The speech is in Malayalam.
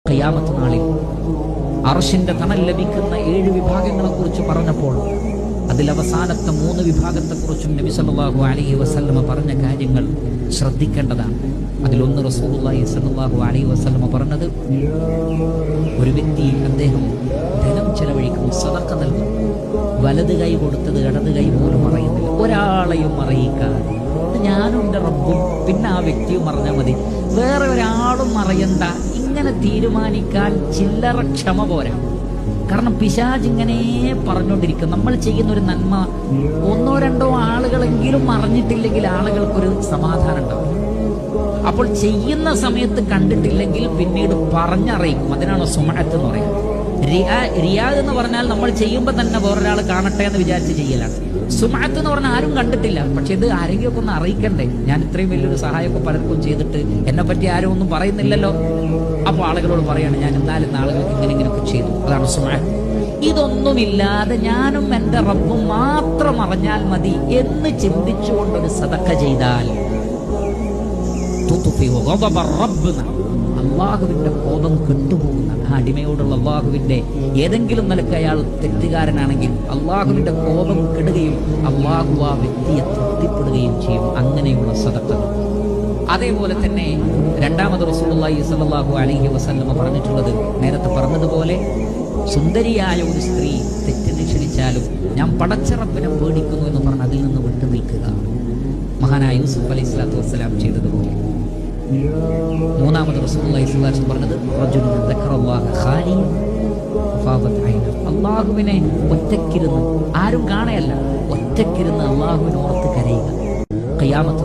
ഖിയാമത്ത് നാളിൽ അർശിന്റെ തണൽ ലഭിക്കുന്ന 7 വിഭാഗങ്ങളെക്കുറിച്ച് പറഞ്ഞപ്പോൾ അതിലവസാനത്തെ 3 വിഭാഗത്തെക്കുറിച്ചും നബി സല്ലല്ലാഹു അലൈഹി വസല്ലമ പറഞ്ഞ കാര്യങ്ങൾ ശ്രദ്ധിക്കേണ്ടതാണ്. അതിലൊന്ന് റസൂലുള്ളാഹി സ്വല്ലല്ലാഹു അലൈഹി വസല്ലമ പറഞ്ഞത്, ഒരു വ്യക്തി അദ്ദേഹം ധനം ചെലവഴിക്കുന്നു, സദഖ നൽകുന്നു, വലത് കൈ കൊടുത്തത് ഇടത് കൈ പോലും അറിയുന്നില്ല, ഒരാളെയും അറിയിക്കാതെ. ഞാനും എൻ്റെ റബ്ബും പിന്നെ ആ വ്യക്തിയും അറിഞ്ഞാൽ മതി, വേറെ ഒരാളും അറിയണ്ട. ഇങ്ങനെ തീരുമാനിക്കാൻ ചില്ലറ ക്ഷമ പോരാ. കാരണം പിശാച് ഇങ്ങനെ പറഞ്ഞുകൊണ്ടിരിക്കും. നമ്മൾ ചെയ്യുന്ന ഒരു നന്മ 1-2 ആളുകളെങ്കിലും അറിഞ്ഞിട്ടില്ലെങ്കിൽ ആളുകൾക്കൊരു സമാധാനം ഉണ്ടാവും. അപ്പോൾ ചെയ്യുന്ന സമയത്ത് കണ്ടിട്ടില്ലെങ്കിൽ പിന്നീട് പറഞ്ഞറിയിക്കും. അതിനാണ് സുമഅത്ത് എന്ന് പറയുന്നത്. റിയാ എന്ന് പറഞ്ഞാൽ നമ്മൾ ചെയ്യുമ്പോൾ തന്നെ വേറൊരാൾ കാണട്ടെ എന്ന് വിചാരിച്ച് ചെയ്യലാണ്. സുമഅത്ത് എന്ന് പറഞ്ഞാൽ ആരും കണ്ടിട്ടില്ല, പക്ഷെ ഇത് ആരെങ്കിലുമൊക്കെ ഒന്ന് അറിയിക്കണ്ടേ. ഞാൻ ഇത്രയും വലിയൊരു സഹായമൊക്കെ പലർക്കും ചെയ്തിട്ട് എന്നെ പറ്റി ആരും ഒന്നും പറയുന്നില്ലല്ലോ. അപ്പോൾ ആളുകളോട് പറയാണ്, ഞാൻ എന്നാലും ആളുകൾക്ക് ഇങ്ങനെയൊക്കെ ചെയ്തു. അതാണ് സുമഅത്ത്. ഇതൊന്നുമില്ലാതെ ഞാനും എൻ്റെ റബ്ബും മാത്രം അറിഞ്ഞാൽ മതി എന്ന് ചിന്തിച്ചുകൊണ്ടൊരു സദഖ ചെയ്താൽ അള്ളാഹുവിന്റെ കോപം കെട്ടുപോകുന്ന ആ അടിമയോടുള്ള അള്ളാഹുവിന്റെ ഏതെങ്കിലും നിലക്ക് അയാൾ തെറ്റുകാരനാണെങ്കിൽ അള്ളാഹുവിന്റെ കോപം കെടുകയും അള്ളാഹു ആ വ്യക്തിയെ തൃപ്തിപ്പെടുകയും ചെയ്യും. അങ്ങനെയുള്ള സദഖ. അതേപോലെ തന്നെ രണ്ടാമത് റസൂലുള്ളാഹി സ്വല്ലല്ലാഹു അലൈഹി വസല്ലമ പറഞ്ഞിട്ടുള്ളത്, നേരത്തെ പറഞ്ഞതുപോലെ സുന്ദരിയായ ഒരു സ്ത്രീ തെറ്റിന് ക്ഷണിച്ചാലും ഞാൻ പടച്ച റബ്ബിനെ പേടിക്കുന്നു എന്ന് പറഞ്ഞ് അതിൽ നിന്ന് വിട്ടു നിൽക്കുക. മഹാനായ യൂസുഫ് അലൈഹി സ്വലാത്തു വസ്സലാം ചെയ്തതുപോലെ. മൂന്നാമത് റസൂലുള്ളാഹി സ്വല്ലല്ലാഹു അലൈഹി വസല്ലം പറഞ്ഞത്, റജുലുൻ ദക്കറല്ലാഹ ഖാലിയൻ ഫഫാദത് ഐനഹു. അല്ലാഹുവിനെ ഒറ്റക്കിരുന്ന്, ആരും കാണയല്ല, ഒറ്റക്കിരുന്ന് അല്ലാഹുവിനെ ഓർത്ത് കരയുക. ഖിയാമത്ത്